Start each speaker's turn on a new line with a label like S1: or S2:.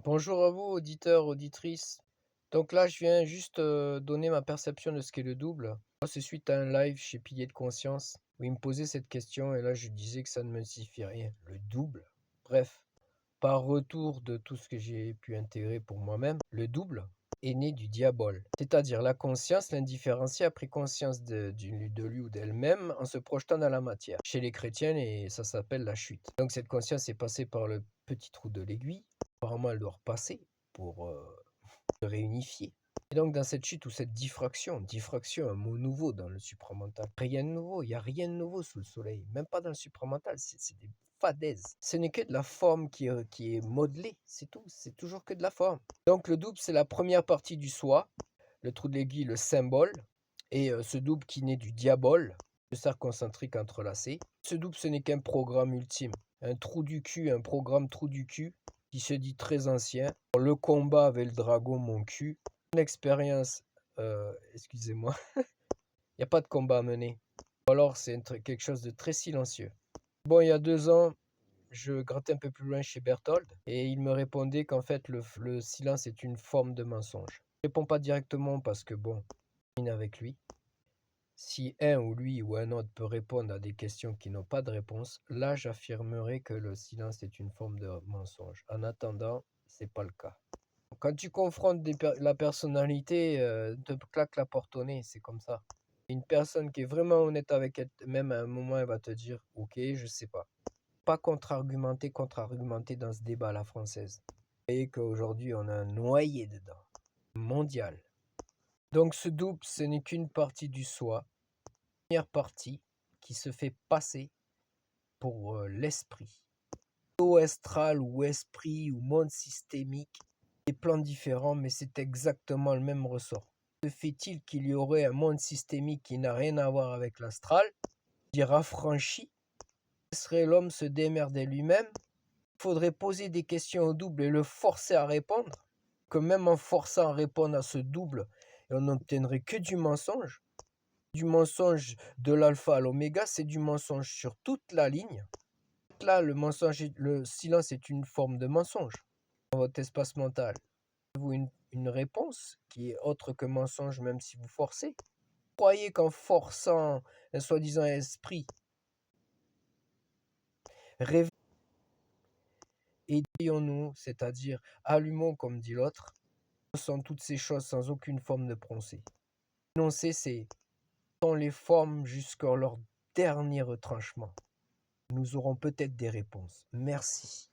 S1: Bonjour à vous, auditeurs, auditrices. Donc là, je viens juste donner ma perception de ce qu'est le double. Moi, c'est suite à un live chez Pilier de Conscience où il me posait cette question et là, je disais que ça ne me signifie rien. Le double. Bref, par retour de tout ce que j'ai pu intégrer pour moi-même, le double est né du diabole. C'est-à-dire la conscience, l'indifférenciée a pris conscience de lui ou d'elle-même en se projetant dans la matière. Chez les chrétiens, et ça s'appelle la chute. Donc cette conscience est passée par le petit trou de l'aiguille. Apparemment, elle doit repasser pour se réunifier. Et donc dans cette chute ou cette diffraction, un mot nouveau dans le supramental. Rien de nouveau, il n'y a rien de nouveau sous le soleil, même pas dans le supramental, c'est des fadaises. Ce n'est que de la forme qui est modelée, c'est tout, c'est toujours que de la forme. Donc le double, c'est la première partie du soi, le trou de l'aiguille, le symbole, et ce double qui naît du diabole, le cercle concentrique entrelacé. Ce double, ce n'est qu'un programme ultime, un trou du cul, un programme trou du cul, qui se dit très ancien. Le combat avec le dragon, mon cul. Une expérience, excusez-moi, il n'y a pas de combat à mener. Ou alors c'est quelque chose de très silencieux. Bon, il y a 2 ans, je grattais un peu plus loin chez Berthold et il me répondait qu'en fait le silence est une forme de mensonge. Je ne réponds pas directement parce que bon, je avec lui. Si un ou lui ou un autre peut répondre à des questions qui n'ont pas de réponse, là j'affirmerai que le silence est une forme de mensonge. En attendant, c'est pas le cas. Quand tu confrontes la personnalité, te claque la porte au nez, c'est comme ça. Une personne qui est vraiment honnête avec elle-même, à un moment, elle va te dire, ok, je sais pas. Pas contre-argumenter dans ce débat à la française. Vous voyez qu'aujourd'hui, on a un noyé dedans, mondial. Donc ce double, ce n'est qu'une partie du soi, première partie qui se fait passer pour l'esprit. Eau astral ou esprit ou monde systémique, des plans différents, mais c'est exactement le même ressort. Se fait-il qu'il y aurait un monde systémique qui n'a rien à voir avec l'astral, dire affranchi, laisserait l'homme se démerder lui-même? Il faudrait poser des questions au double et le forcer à répondre, que même en forçant à répondre à ce double, on n'obtiendrait que du mensonge. Du mensonge de l'alpha à l'oméga, c'est du mensonge sur toute la ligne. Là, le silence est une forme de mensonge dans votre espace mental. Avez-vous une réponse qui est autre que mensonge, même si vous forcez? Croyez qu'en forçant un soi-disant esprit, éveillons-nous, c'est-à-dire allumons, comme dit l'autre, sans toutes ces choses sans aucune forme de pensée. Énoncer, c'est dans les formes jusqu'à leur dernier retranchement. Nous aurons peut-être des réponses. Merci.